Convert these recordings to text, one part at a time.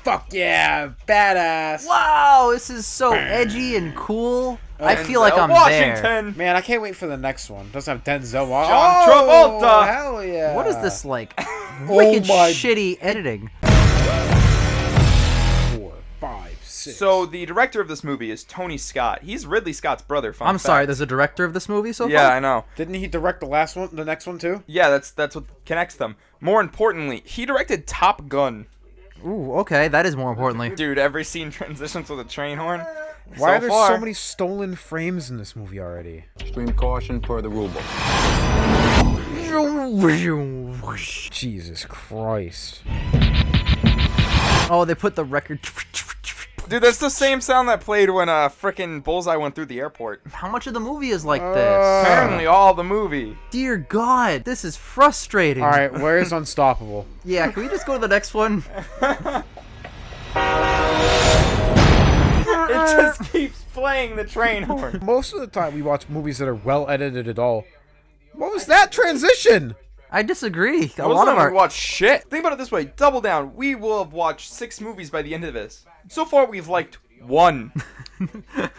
Fuck yeah, badass. Wow, this is so edgy and cool. I feel like I'm Washington. Man, I can't wait for the next one. Doesn't have Denzel. John Travolta. Hell yeah. there. What is this like? Wicked my- shitty editing. 4, 5, 6. So the director of this movie is Tony Scott. He's Ridley Scott's brother. Fun I'm fact. sorry, there's a director of this movie so far? Yeah, I know. Didn't he direct the next one too? Yeah, that's what connects them. More importantly, he directed Top Gun. Ooh, okay, that is more importantly. Dude, every scene transitions with a train horn. Why are there so far. many stolen frames in this movie already? Extreme caution per the rulebook. Jesus Christ. Oh, they put the record... Dude, that's the same sound that played when frickin' Bullseye went through the airport. How much of the movie is like this? Apparently all the movie. Dear God, this is frustrating. Alright, where's Unstoppable? Yeah, can we just go to the next one? It just keeps playing the train horn. Most of the time we watch movies that are well edited at all. What was that transition? I disagree. Most of them we watch shit. Think about it this way. Double down. We will have watched 6 movies by the end of this. So far, we've liked 1.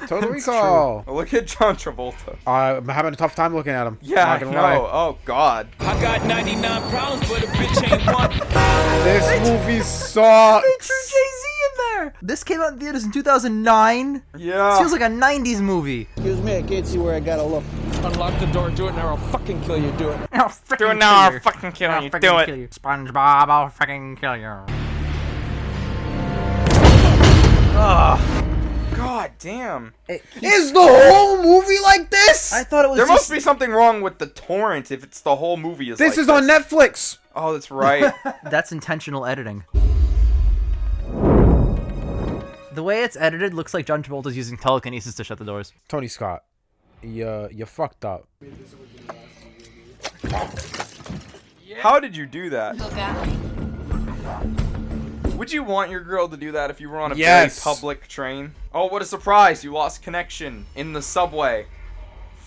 Total Recall. Look at John Travolta. I'm having a tough time looking at him. Yeah, I Not know. gonna lie. Oh, God. I got 99 problems, but a bitch ain't one. This movie sucks. They threw Jay-Z in there. This came out in theaters in 2009. Yeah. This feels like a 90s movie. Excuse me, I can't see where I gotta look. Unlock the door, do it now, I'll fucking kill you, do it. I'll freaking Do it now, I'll fucking kill you. Do it. SpongeBob, I'll freaking kill you. Ugh. God damn. Is the whole movie like this? I thought it was There just... must be something wrong with the torrent if it's the whole movie is This like is on Netflix. Oh, that's right. That's intentional editing. The way it's edited looks like John Travolta's using telekinesis to shut the doors. Tony Scott, you fucked up. How did you do that? Would you want your girl to do that if you were on a Yes. very public train? Oh, what a surprise. You lost connection in the subway.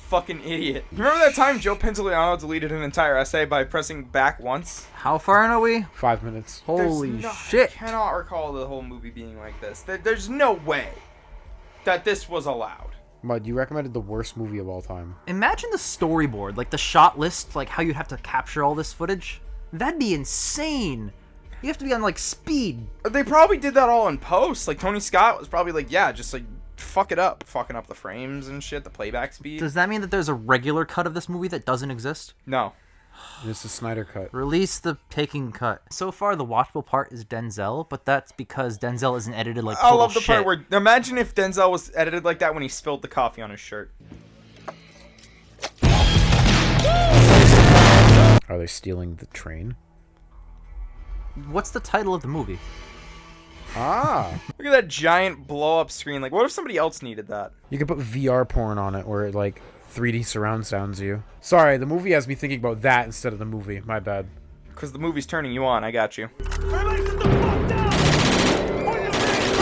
Fucking idiot. You remember that time Joe Pantoliano deleted an entire essay by pressing back once? How far in are we? 5 minutes. Holy I shit. cannot recall the whole movie being like this. There's no way that this was allowed. Mud, you recommended the worst movie of all time. Imagine the storyboard, like the shot list, like how you'd have to capture all this footage. That'd be insane. You have to be on like speed. They probably did that all in post. Like Tony Scott was probably like, yeah, just like fuck it up. Fucking up the frames and shit, the playback speed. Does that mean that there's a regular cut of this movie that doesn't exist? No. It's the Snyder cut. Release the taking cut. So far, the watchable part is Denzel, but that's because Denzel isn't edited like I total love the shit. part where, imagine if Denzel was edited like that when he spilled the coffee on his shirt. Are they stealing the train? What's the title of the movie? Ah. Look at that giant blow-up screen. Like, what if somebody else needed that? You could put VR porn on it where it like 3D surround sounds you. Sorry, the movie has me thinking about that instead of the movie. My bad. Because the movie's turning you on. I got you.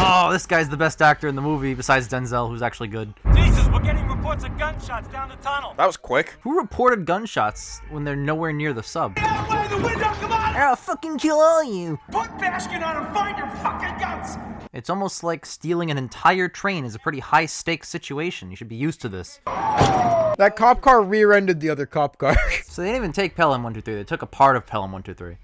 Oh, this guy's the best actor in the movie besides Denzel, who's actually good. Jesus, we're getting reports of gunshots down the tunnel. That was quick. Who reported gunshots when they're nowhere near the sub? Get out of the way, the window, come on! I'll fucking kill all you. Put basket on and find your fucking guns! It's almost like stealing an entire train is a pretty high-stakes situation. You should be used to this. That cop car rear-ended the other cop car. So they didn't even take Pelham 123. They took a part of Pelham 123.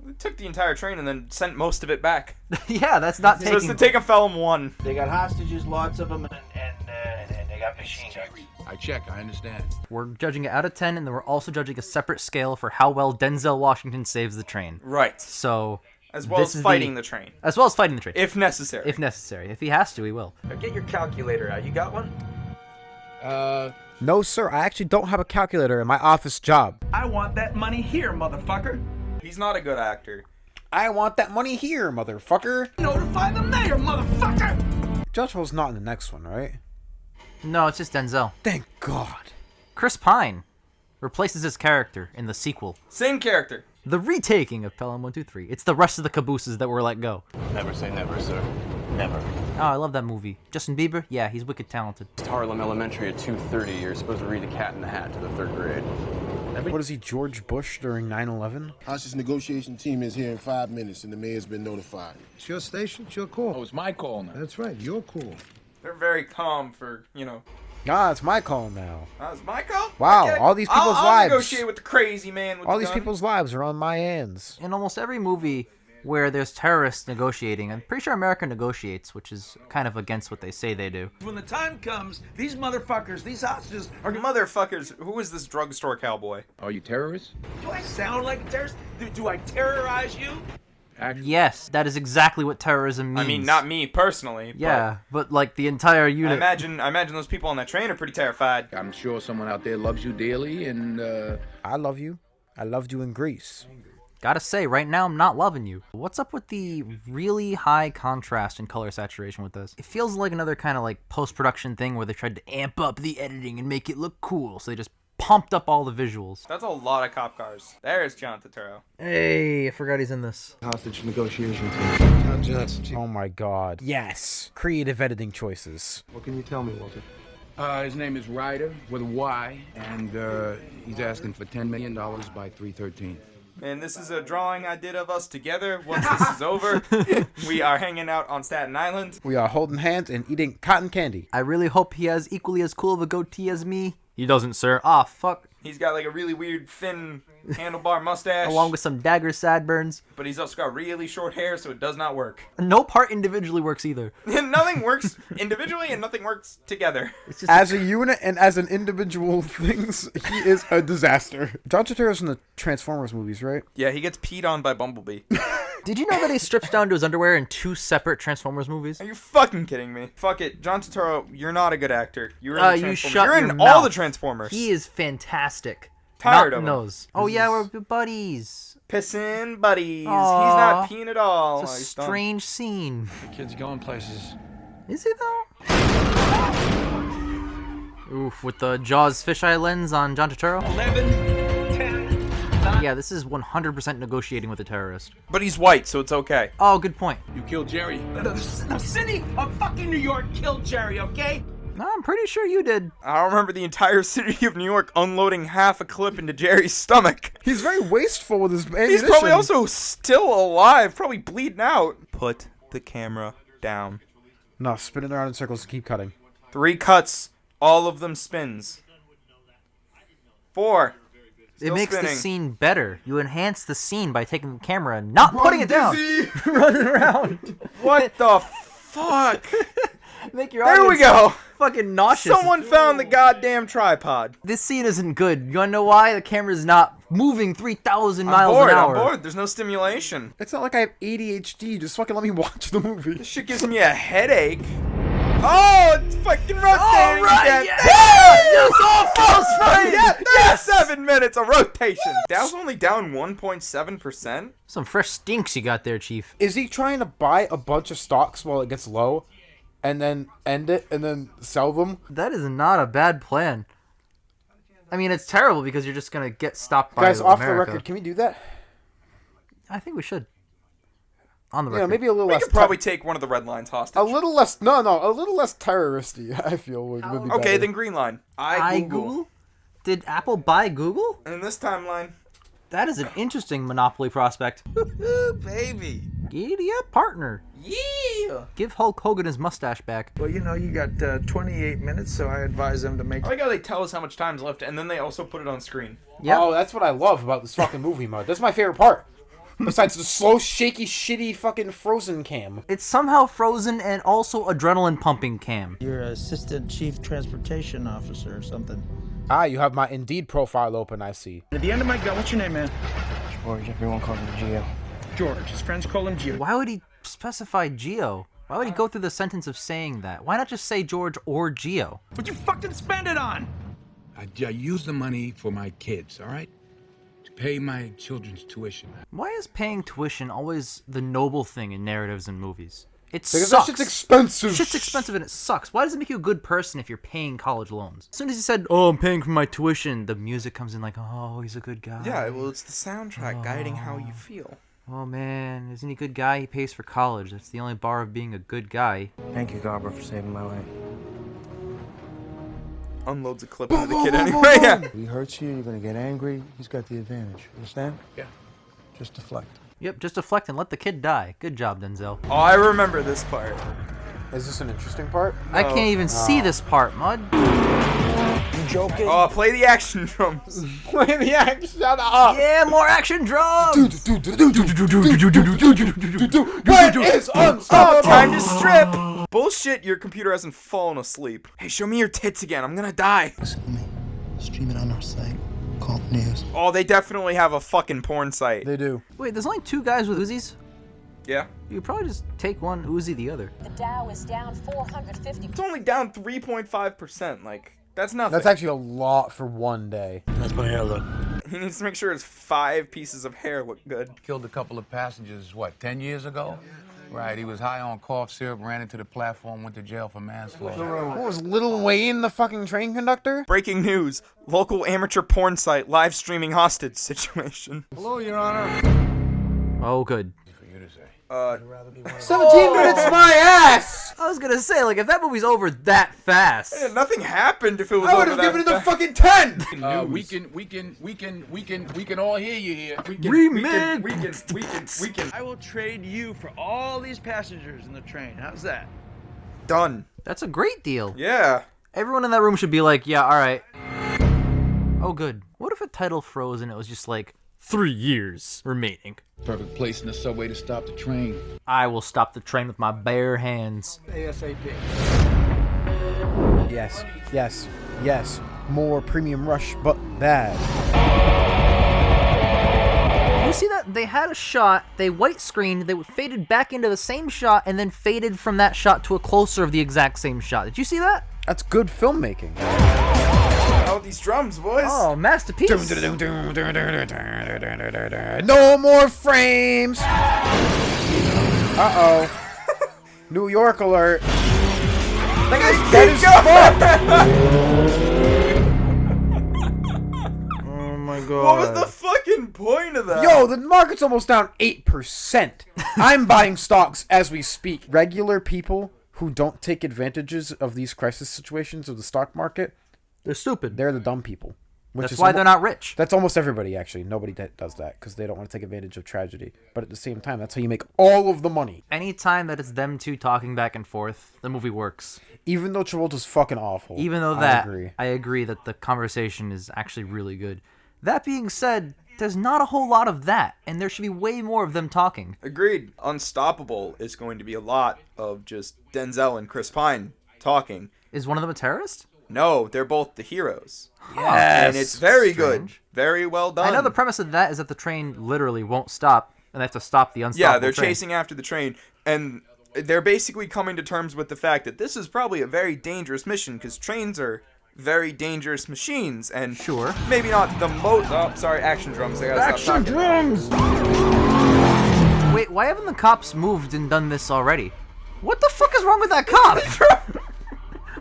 They took the entire train and then sent most of it back. Yeah, that's not So it's taking... to take a Pelham 1. They got hostages, lots of them, and they got machine guns. I check, I understand. We're judging it out of 10, and then we're also judging a separate scale for how well Denzel Washington saves the train. Right. So... As well this as is fighting the train. As well as fighting the train. If necessary. If necessary. If he has to, he will. Now get your calculator out. You got one? No, sir. I actually don't have a calculator in my office job. I want that money here, motherfucker. He's not a good actor. I want that money here, motherfucker. Notify the mayor, motherfucker. Judge Hill's not in the next one, right? No, it's just Denzel. Thank God. Chris Pine replaces his character in the sequel. Same character. The retaking of Pelham 123. It's the rest of the cabooses that were let go. Never say never, sir. Never. Oh, I love that movie. Justin Bieber? Yeah, he's wicked talented. It's Harlem Elementary at 2:30. You're supposed to read The Cat in the Hat to the 3rd grade. What is he, George Bush during 9/11? Hostage negotiation team is here in 5 minutes, and the mayor's been notified. It's your station, it's your call. Oh, it's my call now. That's right, your call. They're very calm for, you know. Ah, it's my call now. It's my call? Wow, Okay. all these people's I'll lives. negotiate with the crazy man with All the these gun. people's lives are on my hands. In almost every movie where there's terrorists negotiating, I'm pretty sure America negotiates, which is kind of against what they say they do. When the time comes, these motherfuckers, these hostages are gonna... Motherfuckers, who is this drugstore cowboy? Are you terrorists? Do I sound like a terrorist? Do I terrorize you? Yes, that is exactly what terrorism means. I mean, not me personally. Yeah, but like the entire I unit. imagine those people on that train are pretty terrified. I'm sure someone out there loves you dearly, and I love you. I loved you in Greece. Gotta say, right now I'm not loving you. What's up with the really high contrast and color saturation with this? It feels like another kind of like post-production thing where they tried to amp up the editing and make it look cool, so they just pumped up all the visuals. That's a lot of cop cars. There's John Turturro. Hey, I forgot he's in this. Hostage negotiation team. John Johnson. Oh my god. Yes. Creative editing choices. What can you tell me, Walter? his name is Ryder with a Y, and he's asking for $10 million by 3/13. And this is a drawing I did of us together. Once this is over, we are hanging out on Staten Island. We are holding hands and eating cotton candy. I really hope he has equally as cool of a goatee as me. He doesn't, sir. Ah, fuck. He's got like a really weird thin handlebar mustache. Along with some dagger sideburns. But he's also got really short hair, so it does not work. No part individually works either. Nothing works individually and nothing works together. It's just As a unit and as an individual things, he is a disaster. John Turturro's in the Transformers movies, right? Yeah, he gets peed on by Bumblebee. Did you know that he strips down to his underwear in 2 separate Transformers movies? Are you fucking kidding me? Fuck it. John Turturro, you're not a good actor. You're in the You Transformers. shut You're your in all mouth. the Transformers. He is fantastic. Tired Not of him. knows. Oh yeah, we're buddies. Pissin' buddies. Aw. He's not peeing at all. It's a Oh, he's done. strange scene. The kid's going places. Is he though? Oof, with the Jaws fisheye lens on John Turturro? 11, 10, 9. Yeah, this is 100% negotiating with a terrorist. But he's white, so it's okay. Oh, good point. You killed Jerry. The city of fucking New York killed Jerry, okay? No, I'm pretty sure you did. I remember the entire city of New York unloading half a clip into Jerry's stomach. He's very wasteful with his ammunition. He's probably also still alive, probably bleeding out. Put the camera down. No, spin it around in circles and keep cutting. 3 cuts, all of them spins. 4. It Still makes spinning. the scene better. You enhance the scene by taking the camera and not putting it down. Running around. What the fuck? Make your There we audience go. fucking nauseous. Someone found the goddamn tripod. This scene isn't good. You wanna know why? The camera's not moving 3,000 miles I'm an hour. bored. There's no stimulation. It's not like I have ADHD. Just fucking let me watch the movie. This shit gives me a headache. Oh, it's fucking rotating again. Yes! All false frame! Yeah, yes! 7 minutes of rotation. That was only down 1.7%. Some fresh stinks you got there, Chief. Is he trying to buy a bunch of stocks while it gets low, and then end it, and then sell them? That is not a bad plan. I mean, it's terrible because you're just gonna get stopped by Guys, off the America. record, can we do that? I think we should. On the Yeah, record. maybe a little We less. could probably take one of the red lines hostage. a little less. No, a little less terroristy. I feel would be Okay, better. then green line. I Google? Did Apple buy Google? In this timeline. That is an interesting monopoly prospect. Baby. Giddy up, partner. Yeah. Give Hulk Hogan his mustache back. Well, you know, you got 28 minutes, so I advise them to make... I like how they tell us how much time's left, and then they also put it on screen. Yep. Oh, that's what I love about this fucking movie mode. That's my favorite part. Besides the slow, shaky, shitty fucking Frozen cam. It's somehow frozen and also adrenaline pumping cam. You're an assistant chief transportation officer or something. Ah, you have my Indeed profile open, I see. At the end of my gun, what's your name, man? George, everyone calls him Gio. George. His friends call him Gio. Why would he specify Geo? Why would he go through the sentence of saying that? Why not just say George or Geo? What'd you fucking spend it on? I use the money for my kids, all right? To pay my children's tuition. Why is paying tuition always the noble thing in narratives and movies? It Because sucks. that shit's expensive. Shit's expensive and it sucks. Why does it make you a good person if you're paying college loans? As soon as he said, "Oh, I'm paying for my tuition," the music comes in like, "Oh, he's a good guy." Yeah, well, it's the soundtrack guiding how you feel. Oh man, isn't he a good guy? He pays for college. That's the only bar of being a good guy. Thank you, Garber, for saving my life. unloads a clip into the kid anyway. Yeah. If he hurts you, you're gonna get angry. He's got the advantage. Understand? Yeah. Just deflect. Yep, just deflect and let the kid die. Good job, Denzel. Oh, I remember this part. Is this an interesting part? I can't even see this part, Mud. You joking? Oh, play the action drums. Play the action. Shut up. Yeah, more action drums! What is unstoppable? Time to strip. Bullshit, your computer hasn't fallen asleep. Hey, show me your tits again. I'm gonna die. Listen to me. Stream it on our site. Call the news. Oh, they definitely have a fucking porn site. They do. Wait, there's only 2 guys with Uzis? Yeah. You could probably just take one Uzi the other. The Dow is down 450. It's only down 3.5%. Like, that's nothing. That's actually a lot for one day. That's my hair look. He needs to make sure his 5 pieces of hair look good. Killed a couple of passengers, what, 10 years ago? Right, he was high on cough syrup, ran into the platform, went to jail for manslaughter. What was Lil Wayne the fucking train conductor? Breaking news. Local amateur porn site live streaming hostage situation. Hello, Your Honor. Oh, good. 17 minutes my ass! I was gonna say, like, if that movie's over that fast. Yeah, nothing happened if it was I would over have given it that a fucking 10! We can all hear you here. I will trade you for all these passengers in the train. How's that? Done. That's a great deal. Yeah. Everyone in that room should be like, yeah, alright. Oh, good. What if a title froze and it was just like, 3 years remaining? Perfect place in the subway to stop the train. I will stop the train with my bare hands. ASAP. Yes, yes, yes. More Premium Rush, but bad. You see that? They had a shot, they white screened, they faded back into the same shot, and then faded from that shot to a closer of the exact same shot. Did you see that? That's good filmmaking. Oh, these drums, boys. Oh, masterpiece. No more frames! Uh-oh. New York alert. That guy's dead as fuck! Oh my god. What was the fucking point of that? Yo, the market's almost down 8%. I'm buying stocks as we speak. Regular people who don't take advantages of these crisis situations of the stock market, they're stupid. They're the dumb people. That's why they're not rich. That's almost everybody, actually. Nobody does that because they don't want to take advantage of tragedy. But at the same time, that's how you make all of the money. Anytime that it's them two talking back and forth, the movie works. Even though Travolta's fucking awful. Even though that, I agree that the conversation is actually really good. That being said, there's not a whole lot of that, and there should be way more of them talking. Agreed. Unstoppable is going to be a lot of just Denzel and Chris Pine talking. Is one of them a terrorist? No, they're both the heroes. Yes. And it's very good. Very well done. I know the premise of that is that the train literally won't stop, and they have to stop the unstoppable Yeah, they're train. chasing after the train, and they're basically coming to terms with the fact that this is probably a very dangerous mission, because trains are very dangerous machines, and sure, maybe not the most... Oh, sorry, action drums. I gotta action stop talking. drums! Wait, why haven't the cops moved and done this already? What the fuck is wrong with that cop?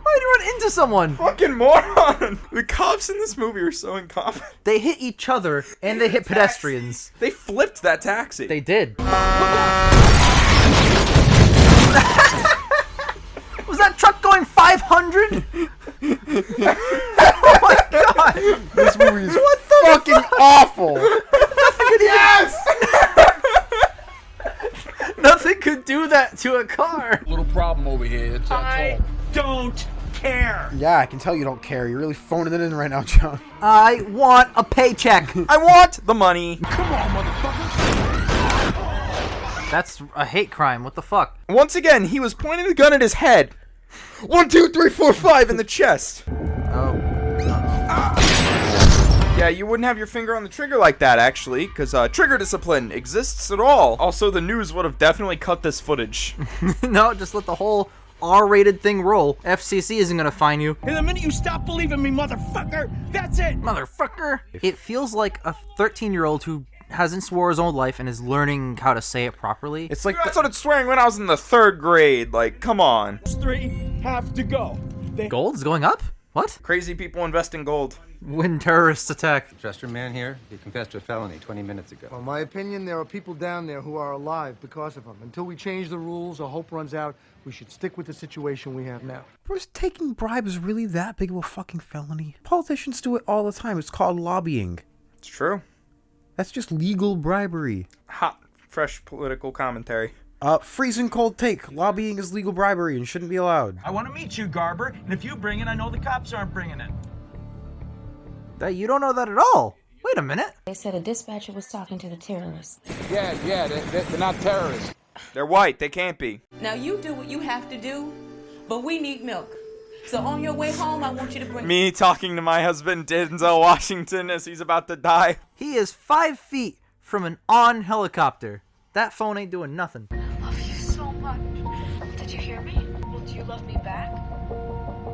Why did he run into someone? Fucking moron! The cops in this movie are so incompetent. They hit each other, and they hit pedestrians. They flipped that taxi. They did. Was that truck going 500? Oh my god! This movie is fucking awful! Yes! Nothing could do that to a car. Little problem over here. It's I don't care. Yeah, I can tell you don't care. You're really phoning it in right now, John. I want a paycheck. I want the money. Come on, motherfucker. That's a hate crime. What the fuck? Once again, he was pointing the gun at his head. 1, 2, 3, 4, 5 in the chest. Oh. Yeah, you wouldn't have your finger on the trigger like that, actually, because trigger discipline exists at all. Also, the news would have definitely cut this footage. No, just let the whole R-rated thing roll. FCC isn't gonna fine you. And the minute you stop believing me, motherfucker, that's it. Motherfucker. It feels like a 13-year-old who hasn't swore his own life and is learning how to say it properly. It's like I started swearing when I was in the 3rd grade. Like, come on. Those 3 have to go. Gold's going up? What? Crazy people invest in gold. When terrorists attack. Trust your man here? He confessed to a felony 20 minutes ago. In my opinion, there are people down there who are alive because of him. Until we change the rules or hope runs out, we should stick with the situation we have now. Was taking bribes really that big of a fucking felony? Politicians do it all the time. It's called lobbying. It's true. That's just legal bribery. Hot, fresh political commentary. Freezing cold take. Lobbying is legal bribery and shouldn't be allowed. I want to meet you, Garber, and if you bring it, I know the cops aren't bringing it. That you don't know that at all. Wait a minute. They said a dispatcher was talking to the terrorists. Yeah, they're not terrorists. They're white. They can't be. Now you do what you have to do, but we need milk. So on your way home, I want you to bring... Me talking to my husband, Denzel Washington, as he's about to die. He is 5 feet from an on helicopter. That phone ain't doing nothing. I love you so much. Did you hear me? Well, do you love me back?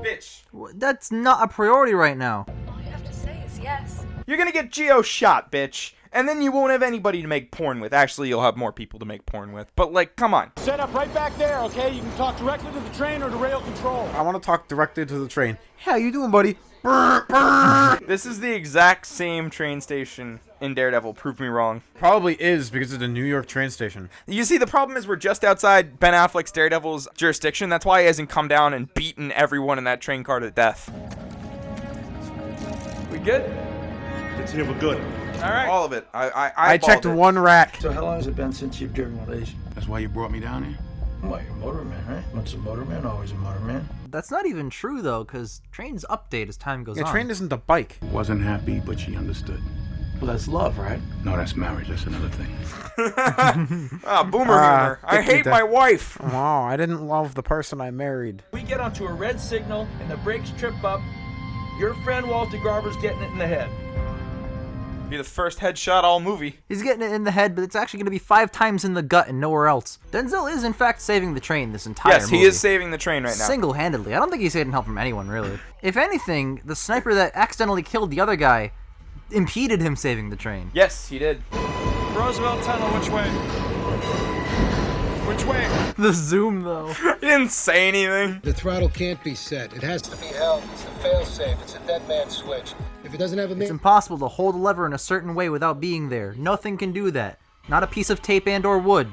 Bitch. That's not a priority right now. All you have to say is yes. You're gonna get geo-shot, bitch. And then you won't have anybody to make porn with. Actually, you'll have more people to make porn with. But, like, come on. Set up right back there, okay? You can talk directly to the train or to rail control. I want to talk directly to the train. How you doing, buddy? Brr, brr. This is the exact same train station in Daredevil. Prove me wrong. Probably is because it's a New York train station. You see, the problem is we're just outside Ben Affleck's Daredevil's jurisdiction. That's why he hasn't come down and beaten everyone in that train car to death. We good? It's here, we're good. All right. All of it. I checked it. one rack. So how long has it been since you've driven Malaysia? That's why you brought me down here? Well, you're a motorman, right? Once a motorman, always a motorman. That's not even true, though, because trains update as time goes on. Yeah, train isn't a bike. Wasn't happy, but she understood. Well, that's love, right? No, that's marriage. That's another thing. Boomer humor. I hate my wife. Wow, I didn't love the person I married. We get onto a red signal and the brakes trip up. Your friend Walter Garber's getting it in the head. Be the first headshot all movie. He's getting it in the head, but it's actually going to be 5 times in the gut and nowhere else. Denzel is, in fact, saving the train this entire movie. Yes, he is saving the train right now. Single-handedly. I don't think he's getting help from anyone, really. If anything, the sniper that accidentally killed the other guy impeded him saving the train. Yes, he did. Roosevelt Tunnel, which way? Which way? The zoom, though. He didn't say anything. The throttle can't be set. It has to be held. It's the fail-safe. It's a dead man switch. If it doesn't have a It's impossible to hold a lever in a certain way without being there. Nothing can do that. Not a piece of tape and or wood.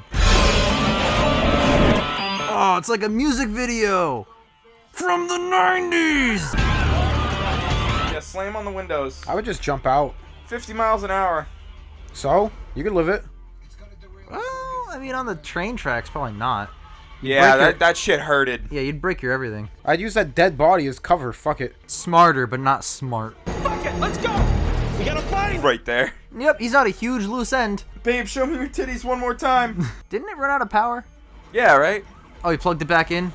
Oh, it's like a music video from the 90s! Yeah, slam on the windows. I would just jump out. 50 miles an hour. So, you could live it. Well, I mean, on the train tracks, probably not. Yeah, that shit hurted. Yeah, you'd break your everything. I'd use that dead body as cover. Fuck it. Smarter, but not smart. Fuck it, let's go! We gotta fight! Right there. Yep, he's not a huge loose end. Babe, show me your titties one more time. Didn't it run out of power? Yeah, right? Oh, he plugged it back in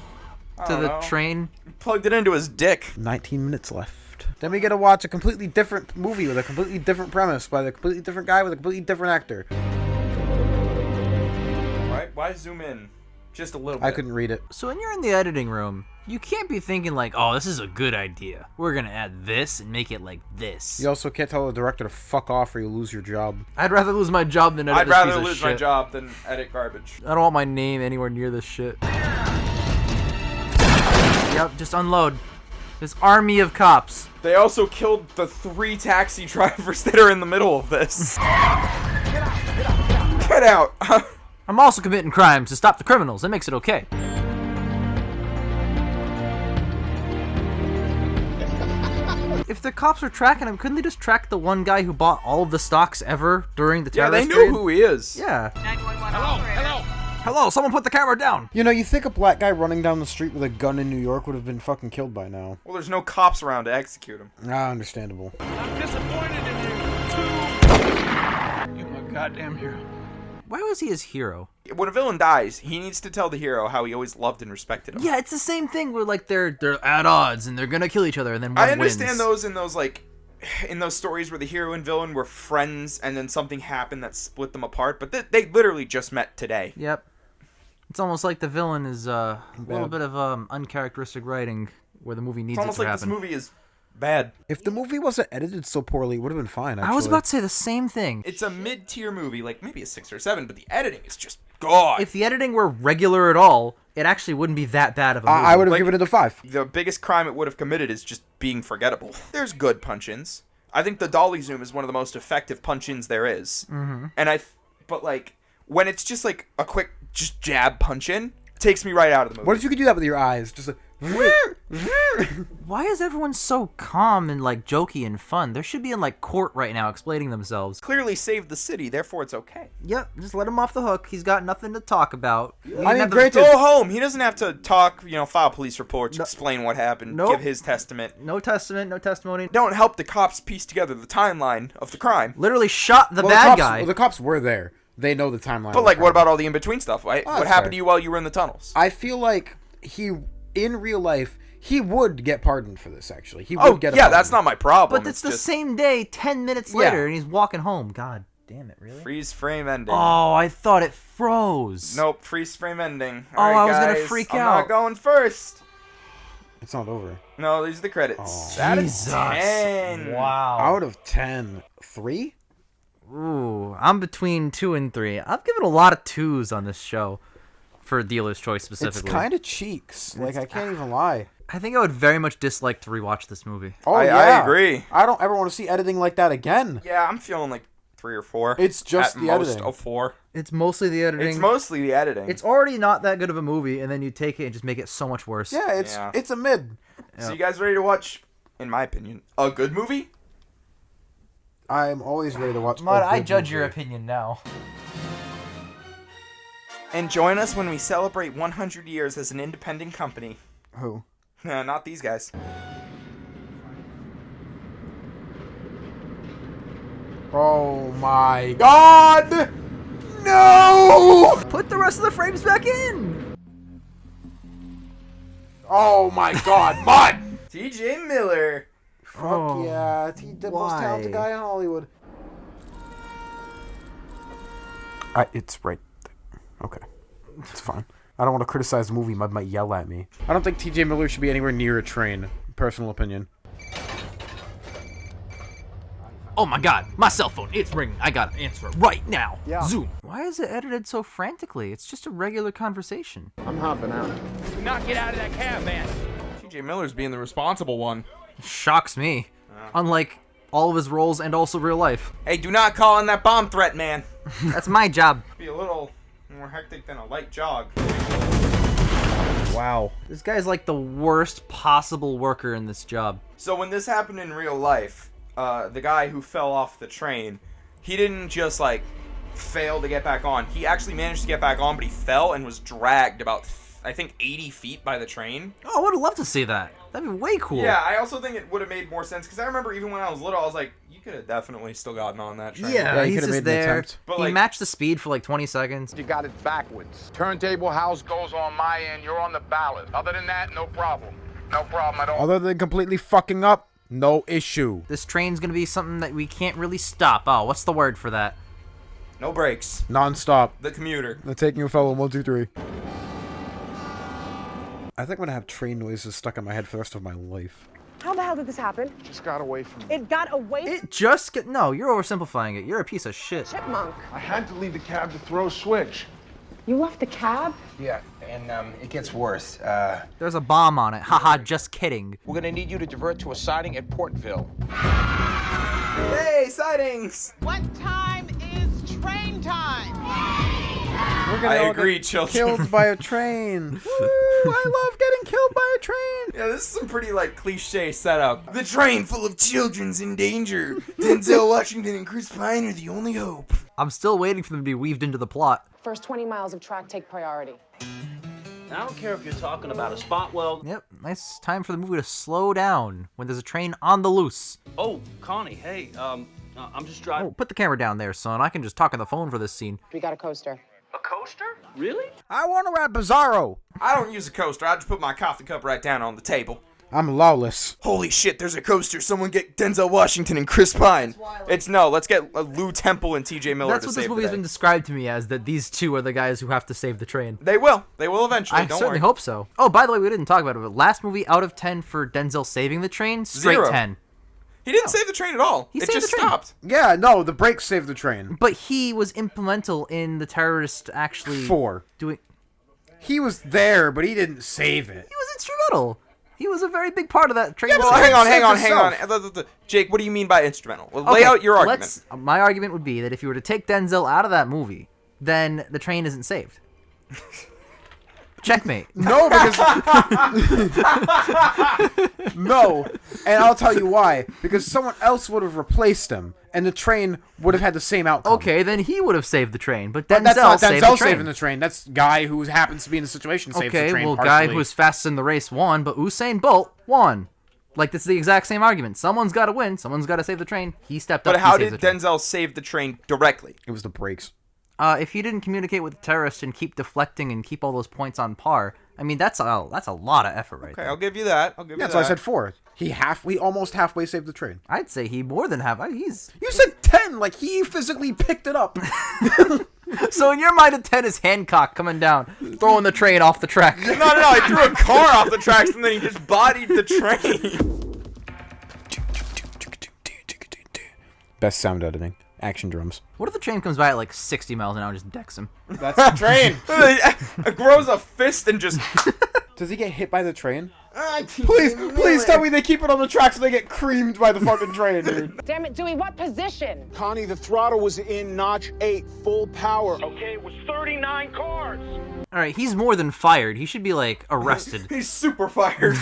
I to don't the know. train. Plugged it into his dick. 19 minutes left. Then we get to watch a completely different movie with a completely different premise by a completely different guy with a completely different actor. Right? Why zoom in? Just a little bit. I couldn't read it. So when you're in the editing room, you can't be thinking like, oh, this is a good idea. We're gonna add this and make it like this. You also can't tell the director to fuck off or you lose your job. I'd rather lose my job than edit I'd this rather piece of lose my shit. job than edit garbage. I don't want my name anywhere near this shit. Yep, just unload. This army of cops. They also killed the 3 taxi drivers that are in the middle of this. Get out! I'm also committing crimes to stop the criminals. That makes it okay. If the cops were tracking him, couldn't they just track the one guy who bought all of the stocks ever during the Yeah, terrorist they knew raid? who he is. Yeah. 911 operator. Hello, someone put the camera down. You know, you think a black guy running down the street with a gun in New York would have been fucking killed by now. Well, there's no cops around to execute him. Ah, understandable. I'm disappointed in you, too. You're my goddamn hero. Why was he his hero? When a villain dies, he needs to tell the hero how he always loved and respected him. Yeah, it's the same thing where like they're at odds and they're gonna kill each other and then one I understand wins. those in those like in those stories where the hero and villain were friends and then something happened that split them apart, but they literally just met today. Yep. It's almost like the villain is a little bit of uncharacteristic writing where the movie needs It's almost it to like happen. this movie is bad. If the movie wasn't edited so poorly, it would have been fine, actually. I was about to say the same thing. It's a mid-tier movie, like maybe a 6 or 7, but the editing is just god. If the editing were regular at all, it actually wouldn't be that bad of a movie. I would have given it a 5. The biggest crime it would have committed is just being forgettable. There's good punch-ins. I think the dolly zoom is one of the most effective punch-ins there is. Mm-hmm. And but like, when it's just like a quick just jab punch-in, it takes me right out of the movie. What if you could do that with your eyes? Just like... Why is everyone so calm and like jokey and fun? They should be in like court right now explaining themselves. Clearly saved the city, therefore it's okay. Yep, just let him off the hook. He's got nothing to talk about. I mean, granted, go home. He doesn't have to talk, file police reports, explain what happened, Nope. give his testament. No testament, no testimony. Don't help the cops piece together the timeline of the crime. Literally shot the Well, bad cops, guy. Well, the cops were there. They know the timeline. But like, what about all the in-between stuff? Right? Oh, What happened to you while you were in the tunnels? I feel like in real life, he would get pardoned for this, actually. He would get a pardon. That's not my problem. But it's the same day, 10 minutes later, and he's walking home. God damn it, really? Freeze frame ending. Oh, I thought it froze. Nope, freeze frame ending. Oh, All right, I was gonna guys, freak I'm out. not going first. It's not over. No, these are the credits. Oh. Out of Jesus. 10. Wow. Out of 10, 3? Ooh, I'm between 2 and 3. I've given a lot of 2s on this show for Dealer's Choice specifically. It's kind of cheeks. Like, I can't even lie. I think I would very much dislike to rewatch this movie. Oh, I agree. I don't ever want to see editing like that again. Yeah, I'm feeling like 3 or 4. It's just at the most editing. a 4. It's mostly the editing. It's mostly the editing. It's already not that good of a movie, and then you take it and just make it so much worse. Yeah, it's a mid. So you guys ready to watch, in my opinion, a good movie? I'm always ready to watch. Mud, a I good judge movie. your opinion now. And join us when we celebrate 100 years as an independent company. Who? Not these guys. Oh my God! No! Put the rest of the frames back in! Oh my God, Mud! TJ Miller. Fuck yeah, he's the most talented guy in Hollywood. It's right there. Okay. It's fine. I don't want to criticize the movie. Mud might yell at me. I don't think TJ Miller should be anywhere near a train. Personal opinion. Oh my God, my cell phone, it's ringing. I gotta answer it right now. Yeah. Zoom. Why is it edited so frantically? It's just a regular conversation. I'm hopping out. Do not get out of that cab, man. TJ Miller's being the responsible one. Shocks me. Unlike all of his roles and also real life. Hey, do not call in that bomb threat, man. That's my job. Be a little more hectic than a light jog. Wow. This guy's like the worst possible worker in this job. So when this happened in real life, the guy who fell off the train, he didn't just like fail to get back on. He actually managed to get back on, but he fell and was dragged about, I think, 80 feet by the train. Oh, I would have loved to see that. That'd be way cool. Yeah, I also think it would have made more sense, because I remember even when I was little, I was like, you could have definitely still gotten on that train. Yeah, he he's could've just made an there. attempt. But, He like- matched the speed for like 20 seconds. You got it backwards. Turntable house goes on my end. You're on the ballot. Other than that, no problem. No problem at all. Other than completely fucking up, no issue. This train's gonna be something that we can't really stop. Oh, what's the word for that? No brakes. Non-stop. The commuter. They're taking a fellow 1, 2, 3. I think I'm gonna have train noises stuck in my head for the rest of my life. How the hell did this happen? Just got away from me. It got away It just get no. You're oversimplifying it. You're a piece of shit. chipmunk. I had to leave the cab to throw a switch. You left the cab? Yeah, and it gets worse. There's a bomb on it. Haha, just kidding. We're gonna need you to divert to a siding at Portville. Hey, sightings! What time is train time? We're I all agree, get children. Killed by a train. Woo, I love getting killed by a train. Yeah, this is some pretty, like, cliche setup. The train full of children's in danger. Denzel Washington and Chris Pine are the only hope. I'm still waiting for them to be weaved into the plot. First 20 miles of track take priority. I don't care if you're talking about a spot weld. Yep, nice time for the movie to slow down when there's a train on the loose. Oh, Connie, hey, I'm just driving. Oh, put the camera down there, son. I can just talk on the phone for this scene. We got a coaster. A coaster? Really? I want to rap Bizarro. I don't use a coaster. I just put my coffee cup right down on the table. I'm lawless. Holy shit, there's a coaster. Someone get Denzel Washington and Chris Pine. Let's get Lou Temple and TJ Miller That's to what save this movie the has day. been described to me as, that these two are the guys who have to save the train. They will. They will eventually. I Don't certainly worry. hope so. Oh, by the way, we didn't talk about it, but last movie out of 10 for Denzel saving the train, straight 0. 10. He didn't save the train at all. He It saved just the train. stopped. Yeah, no, the brakes saved the train. But he was implemental in the terrorist actually 4. doing... He was there, but he didn't save it. He was instrumental. He was a very big part of that train. Yeah, well, hang on. Jake, what do you mean by instrumental? Well, lay out your argument. My argument would be that if you were to take Denzel out of that movie, then the train isn't saved. Checkmate. No, because no, and I'll tell you why. Because someone else would have replaced him, and the train would have had the same outcome. Okay, then he would have saved the train, but that's not saved Denzel the train. saving the train. That's guy who happens to be in the situation saves the train. Okay, well, partially. guy who was fastest in the race won, but Usain Bolt won. Like, this is the exact same argument. Someone's got to win. Someone's got to save the train. He stepped up. But how did Denzel save the train directly? It was the brakes. If he didn't communicate with the terrorists and keep deflecting and keep all those points on par, I mean, that's a lot of effort right there. Okay, I'll give you that. That's why I said 4. He almost halfway saved the train. I'd say he more than half. You said 10, like he physically picked it up. So in your mind, a 10 is Hancock coming down, throwing the train off the track. No, I threw a car off the tracks and then he just bodied the train. Best sound editing. Action drums. What if the train comes by at like 60 miles an hour and just decks him? That's the train. It grows a fist and just... Does he get hit by the train? Please tell me they keep it on the tracks so they get creamed by the fucking train, dude. Damn it, Dewey, what position? Connie, the throttle was in notch 8, full power. Okay, it was 39 cars. Alright, he's more than fired. He should be, like, arrested. He's super fired.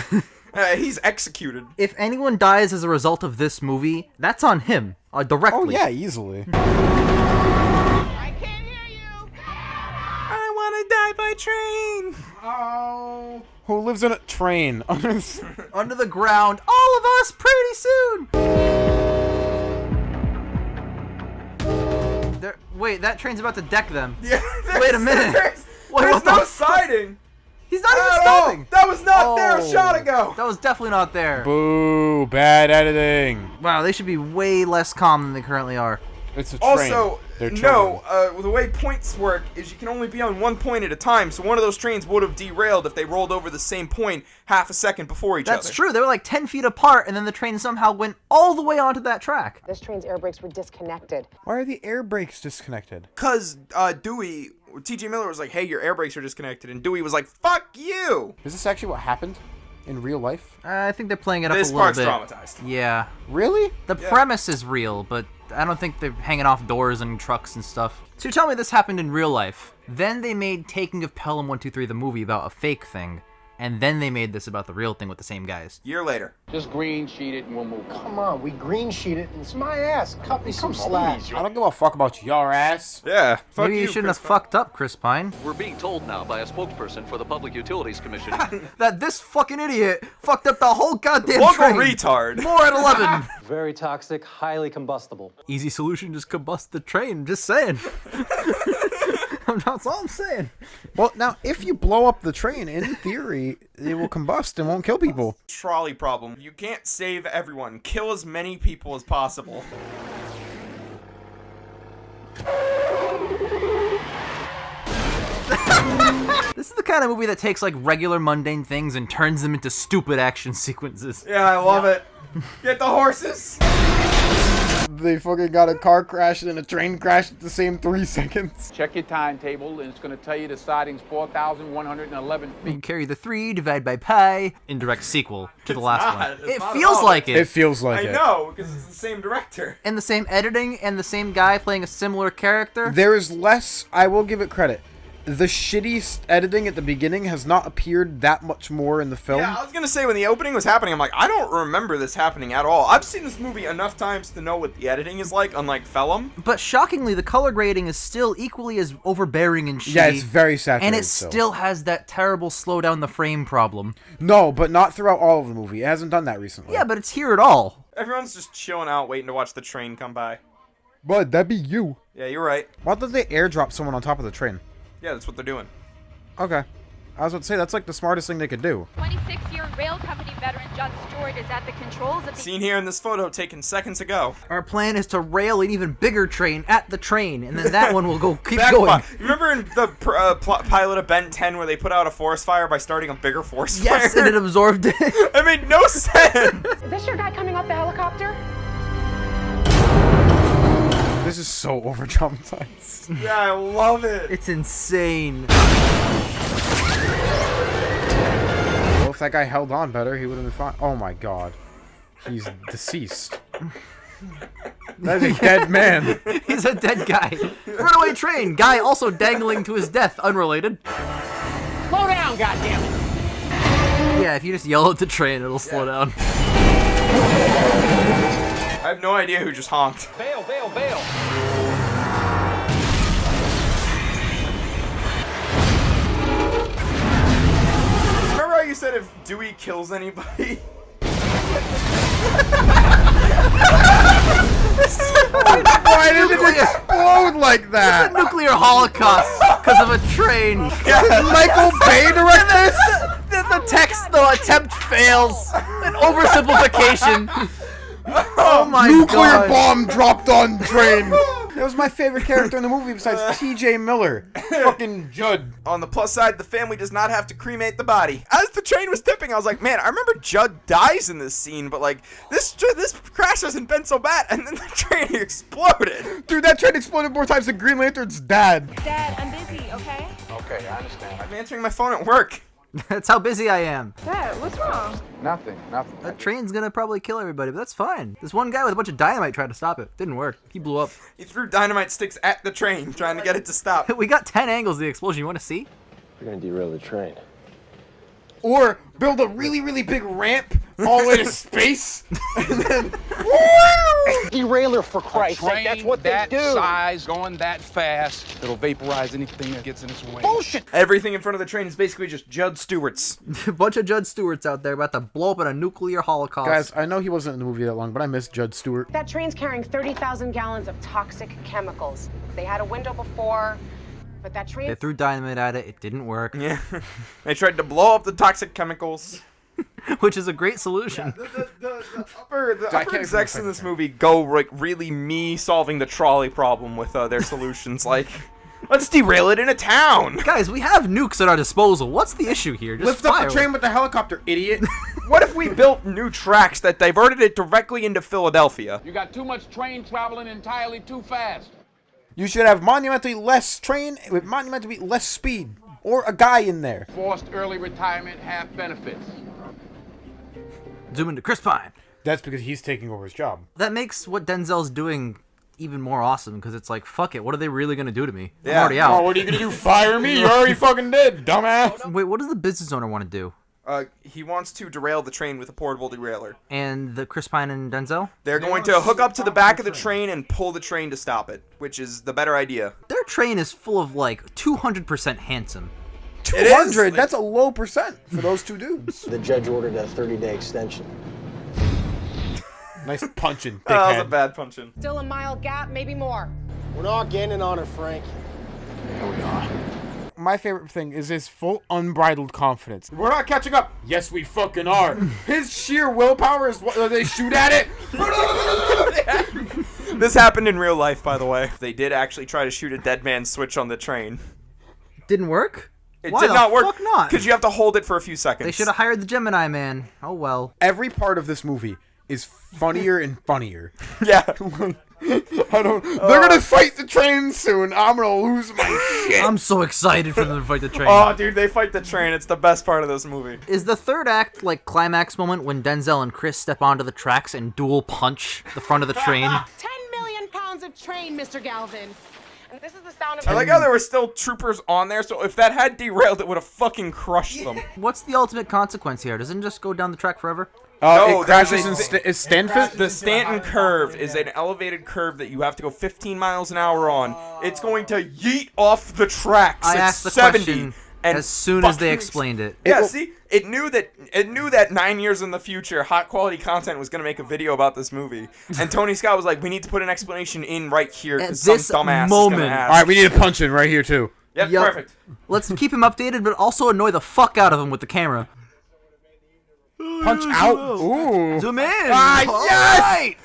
He's executed. If anyone dies as a result of this movie, that's on him. Directly. Oh, yeah, easily. I can't hear you. I want to die by train. Oh. Who lives in a train? Under the ground. All of us pretty soon. Wait, that train's about to deck them. Yeah, wait a minute. There's no siding. He's not even stopping. That was not there a shot ago. That was definitely not there. Boo, bad editing. Wow, they should be way less calm than they currently are. It's a train. Also, the way points work is you can only be on one point at a time, so one of those trains would have derailed if they rolled over the same point half a second before each other. That's true. They were like 10 feet apart, and then the train somehow went all the way onto that track. This train's air brakes were disconnected. Why are the air brakes disconnected? Because Dewey, T.J. Miller was like, hey, your air brakes are disconnected, and Dewey was like, fuck you! Is this actually what happened in real life? I think they're playing it up a little bit. This part's dramatized. Yeah. Really? The premise is real, but I don't think they're hanging off doors and trucks and stuff. So you tell me this happened in real life. Then they made Taking of Pelham 123 the movie about a fake thing. And then they made this about the real thing with the same guys. Year later. Just green sheet it and we'll move on. Come on, we green sheet it, and it's my ass. Cut me some slack. I don't give a fuck about your ass. Yeah, fuck Maybe you shouldn't have fucked up, Chris Pine. We're being told now by a spokesperson for the Public Utilities Commission that this fucking idiot fucked up the whole goddamn Local train. retard. More at 11. Very toxic, highly combustible. Easy solution, just combust the train. Just saying. That's all I'm saying. Well, now, if you blow up the train, in theory, it will combust and won't kill people. Trolley problem. You can't save everyone. Kill as many people as possible. This is the kind of movie that takes like regular mundane things and turns them into stupid action sequences. Yeah, I love it. Get the horses. They fucking got a car crash and a train crash at the same 3 seconds. Check your timetable, and it's going to tell you the siding's 4,111 feet. You carry the 3, divide by pi. Indirect sequel to the last one. It not feels at all. like it. It feels like I it. know, because it's the same director. And the same editing and the same guy playing a similar character. There is less, I will give it credit. The shitty editing at the beginning has not appeared that much more in the film. Yeah, I was gonna say when the opening was happening, I'm like, I don't remember this happening at all. I've seen this movie enough times to know what the editing is like, unlike Pelham. But shockingly, the color grading is still equally as overbearing and shitty. Yeah, it's very saturated. And it still has that terrible slow down the frame problem. No, but not throughout all of the movie. It hasn't done that recently. Yeah, but it's here at all. Everyone's just chilling out, waiting to watch the train come by. But that'd be you. Yeah, you're right. Why did they airdrop someone on top of the train? Yeah, that's what they're doing. Okay. I was about to say, that's like the smartest thing they could do. 26-year rail company veteran John Stewart is at the controls of the... Seen here in this photo taken seconds ago. Our plan is to rail an even bigger train at the train, and then that one will go keep Backfire. going. Remember in the pilot of Ben 10 where they put out a forest fire by starting a bigger forest fire? Yes, and it absorbed it. It made no sense! Is this your guy coming off the helicopter? This is so over-traumatized. Yeah, I love it. It's insane. that guy held on better, he would have been fine. Oh my god. He's deceased. That's a dead man. He's a dead guy. Runaway train. Guy also dangling to his death. Unrelated. Slow down, goddammit! Yeah, if you just yell at the train, it'll slow down. I have no idea who just honked. Bail, bail, bail. Remember how you said if Dewey kills anybody? Why did it explode like that? It's a nuclear holocaust because of a train. Michael Bay direct this? The text, the attempt fails. An oversimplification. Oh my Nuclear god. bomb dropped on train. That was my favorite character in the movie besides T.J. Miller. Fucking Judd. On the plus side, the family does not have to cremate the body. As the train was tipping, I was like, man, I remember Judd dies in this scene, but like, this crash hasn't been so bad, and then the train exploded. Dude, that train exploded more times than Green Lantern's dad. Dad, I'm busy, okay? Okay, I understand. I'm answering my phone at work. That's how busy I am. Dad, what's wrong? Nothing. That train's gonna probably kill everybody, but that's fine. This one guy with a bunch of dynamite tried to stop it. Didn't work. He blew up. He threw dynamite sticks at the train, trying to get it to stop. We got 10 angles of the explosion. You want to see? We're gonna derail the train. Or build a really, really big ramp all the way to space, and then Derailer, for Christ's sake. Train That's what they that do. size, going that fast, it'll vaporize anything that gets in its way. Bullshit. Everything in front of the train is basically just Judd Stewart's. A bunch of Judd Stewarts out there about to blow up in a nuclear holocaust. guys, I know he wasn't in the movie that long, but I miss Judd Stewart. That train's carrying 30,000 gallons of toxic chemicals. They had a window before, but that train... They threw dynamite at it. It didn't work. Yeah. They tried to blow up the toxic chemicals. Which is a great solution. The upper execs in this movie go like really me solving the trolley problem with their solutions. Like, let's derail it in a town. Guys, we have nukes at our disposal. What's the issue here? Just Lift up fire the train with the helicopter, idiot. What if we built new tracks that diverted it directly into Philadelphia? You got too much train traveling entirely too fast. You should have monumentally less train with monumentally less speed. Or a guy in there. Forced early retirement, half benefits. Zoom into Chris Pine. That's because he's taking over his job. That makes what Denzel's doing even more awesome, because it's like, fuck it, what are they really going to do to me? Yeah. I'm already out. Oh, what are you going to do, fire me? You're already fucking dead, dumbass. Wait, what does the business owner want to do? He wants to derail the train with a portable derailer. And the Chris Pine and Denzel? They're going to hook up to the back of the train and pull the train to stop it, which is the better idea. Their train is full of, like, 200% handsome. 200? That's a low percent for those two dudes. The judge ordered a 30-day extension. Nice punching, dickhead. That was a bad punching. Still a mile gap, maybe more. We're not gaining on her, Frank. My favorite thing is his full unbridled confidence. We're not catching up. Yes, we fucking are. His sheer willpower is what they shoot at it. This happened in real life, by the way. They did actually try to shoot a dead man's switch on the train. Didn't work? It Why did the not work. fuck not? Because you have to hold it for a few seconds. They should have hired the Gemini Man. Oh well. Every part of this movie is funnier and funnier. Yeah. I don't. They're gonna fight the train soon. I'm gonna lose my shit. I'm so excited for them to fight the train. Oh, dude, they fight the train. It's the best part of this movie. Is the third act like climax moment when Denzel and Chris step onto the tracks and dual punch the front of the train? 10 million pounds of train, Mr. Galvin. And this is the sound of... I like how there were still troopers on there, so if that had derailed, it would have fucking crushed them. Whatn't the ultimate consequence here? Doesn't it just go down the track forever? No, it crashes in Stanford? The Stanton curve is an elevated curve that you have to go 15 miles an hour on. It's going to yeet off the tracks I at asked the 70. question And as soon as they fucking explained it. Yeah, see, it knew that 9 years in the future, Hot Quality Content was gonna make a video about this movie, and Tony Scott was like, "We need to put an explanation in right here At because some this dumbass moment. is gonna ask." All right, we need a punch in right here too. Yep, Yup. perfect. Let's keep him updated, but also annoy the fuck out of him with the camera. Punch out. Ooh. Zoom in. Ah, yes!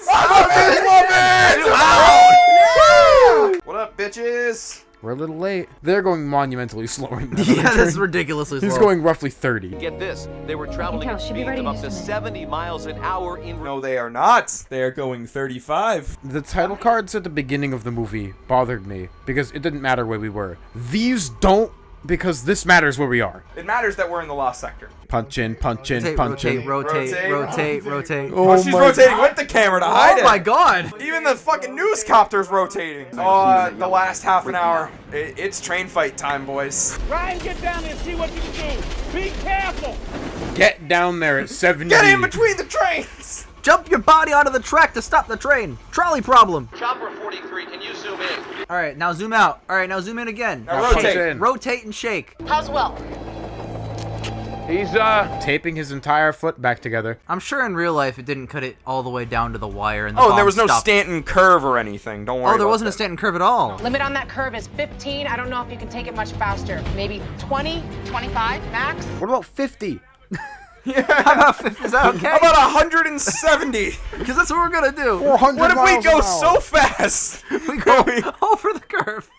What up, bitches? We're a little late. They're going monumentally slower than that. Yeah, that's ridiculously slow. He's going roughly 30. Get this, they were traveling at speeds of up to 70 miles an hour in... No, they are not. They are going 35. The title cards at the beginning of the movie bothered me because it didn't matter where we were. These don't because this matters where we are. It matters that we're in the lost sector. Punch in, punch in, punch in. Rotate. Oh, she's rotating with the camera to hide it. Oh my god! Even the fucking news copter's rotating. Oh, the last half an hour. It's train fight time, boys. Ryan, get down there and see what you can do. Be careful. Get down there at 70. Get in between the trains. Jump your body onto the track to stop the train. Trolley problem. Chopper 43, can you zoom in? All right, now zoom out. All right, now zoom in again. Now rotate. Rotate and shake. How's Will? He's, taping his entire foot back together. I'm sure in real life it didn't cut it all the way down to the wire. And Oh, and there was no stopped. Stanton curve or anything. Don't worry. Oh, there wasn't a Stanton curve at all. Limit on that curve is 15. I don't know if you can take it much faster. Maybe 20, 25 max. What about 50? How about 50? Is that okay? How about 170? Because that's what we're gonna do. 400 What if we miles go an hour. so fast? We go over the curve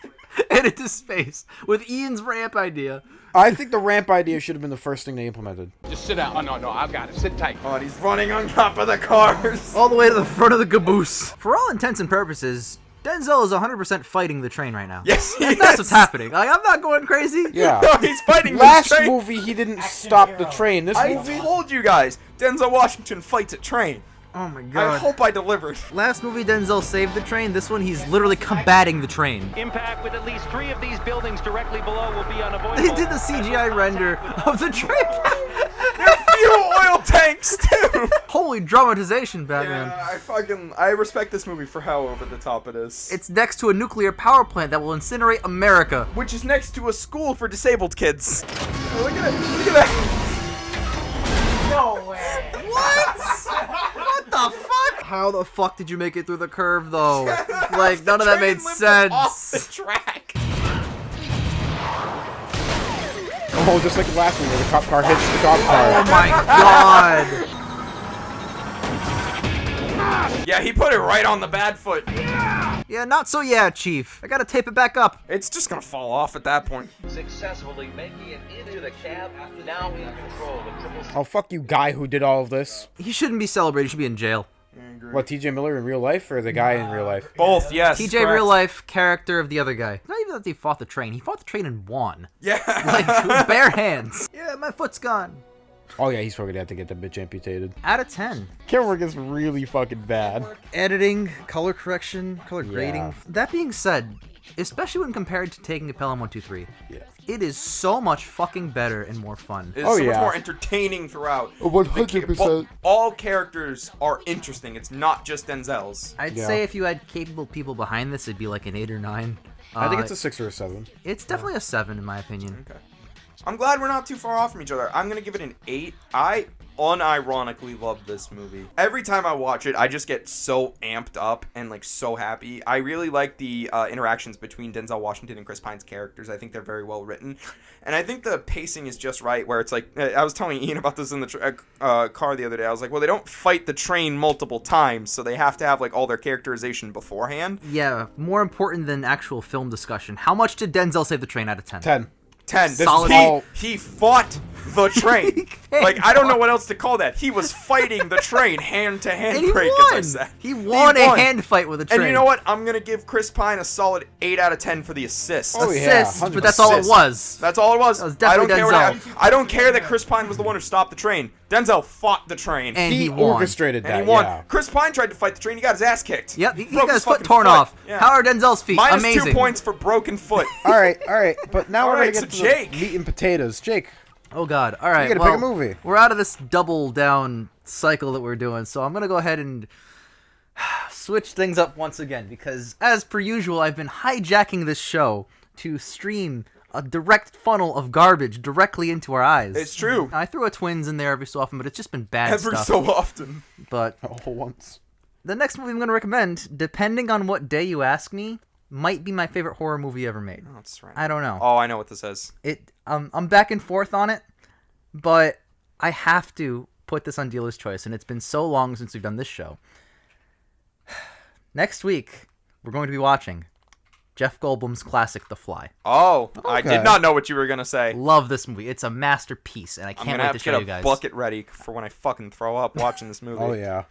and into space with Ian's ramp idea. I think the ramp idea should have been the first thing they implemented. just sit down. Oh, no, I've got it. Sit tight. Oh, and he's running on top of the cars. All the way to the front of the caboose. For all intents and purposes, Denzel is 100% fighting the train right now. Yes, he That's is. what's happening. Like, I'm not going crazy. Yeah. No, he's fighting Last the train. movie, he didn't stop the train. This I movie, told you guys, Denzel Washington fights a train. Oh my I god. hope I delivered. Last movie, Denzel saved the train. This one, he's literally combating the train. Impact with at least 3 of these buildings directly below will be unavoidable. They did the CGI render of the train. There are fuel oil tanks too. Holy dramatization, Batman. Yeah, I respect this movie for how over the top it is. It's next to a nuclear power plant that will incinerate America. Which is next to a school for disabled kids. Oh, look at it. Look at that. No way. What? What the fuck? How the fuck did you make it through the curve, though? Like, none of that made sense. Off the track. oh, just like the last one where the cop car hits the dog car. Oh my god. Yeah, he put it right on the bad foot. Yeah, not so yeah, Chief. I gotta tape it back up. It's just gonna fall off at that point. Successfully making it into the cab, now in control of triple. Oh, fuck you, guy who did all of this. He shouldn't be celebrated. He should be in jail. What, TJ Miller in real life or the guy in real life? Both, yes. TJ correct. real life character of the other guy. Not even that he fought the train. He fought the train and won. Yeah. Like, with bare hands. Yeah, my foot's gone. Oh yeah, he's probably gonna have to get that bitch amputated. Out of 10. Camera work is really fucking bad. Editing, color correction, color Yeah. grading. That being said, especially when compared to taking a Pelham 123, Yeah. it is so much fucking better and more fun. It's Oh, so much yeah. more entertaining throughout. 100%. All characters are interesting. It's not just Denzel's. I'd Yeah. say if you had capable people behind this, it'd be like an 8 or 9. I think it's a 6 or a 7. It's definitely a 7 in my opinion. Okay. I'm glad we're not too far off from each other. I'm gonna give it an 8. I unironically love this movie. Every time I watch it, I just get so amped up and like so happy. I really like the interactions between Denzel Washington and Chris Pine's characters. I think they're very well written, and I think the pacing is just right. Where it's like I was telling Ian about this in the car the other day. I was like, well, they don't fight the train multiple times, so they have to have like all their characterization beforehand. Yeah, more important than actual film discussion. How much did Denzel save the train out of 10? 10. 10. Solid. He fought the train. Like, I don't know what else to call that. He was fighting the train hand to hand And he break, won. as I said. He won a hand fight with a train. And you know what? I'm going to give Chris Pine a solid 8 out of 10 for the assist. Oh, yeah, Assist, 100%. but that's all it was. That's all it was. That was I don't definitely care Denzel. I don't care that Chris Pine was the one who stopped the train. Denzel fought the train. And He he won. orchestrated that, And he won. yeah. Chris Pine tried to fight the train. He got his ass kicked. Yep, he Broke got his foot fucking torn foot. off. Yeah. How are Denzel's feet? Minus Amazing. 2 points for broken foot. all right. But now All we're right, gonna get so to Jake. the meat and potatoes. Jake, Oh God! All right, you gotta well, pick a movie. We're out of this double down cycle that we're doing, so I'm gonna go ahead and switch things up once again because, as per usual, I've been hijacking this show to stream a direct funnel of garbage directly into our eyes. It's true. I throw a Twins in there every so often, but it's just been bad Every stuff. so often. But Oh, once. the next movie I'm gonna recommend, depending on what day you ask me, might be my favorite horror movie ever made. Oh, that's right. I don't know. Oh, I know what this is. I'm back and forth on it, but I have to put this on dealer's choice, and it's been so long since we've done this show. Next week, we're going to be watching Jeff Goldblum's classic, The Fly. Oh, I Okay. did not know what you were going to say. Love this movie. It's a masterpiece, and I I'm can't going to wait have to to show get you a guys. bucket ready for when I fucking throw up watching this movie. Oh yeah.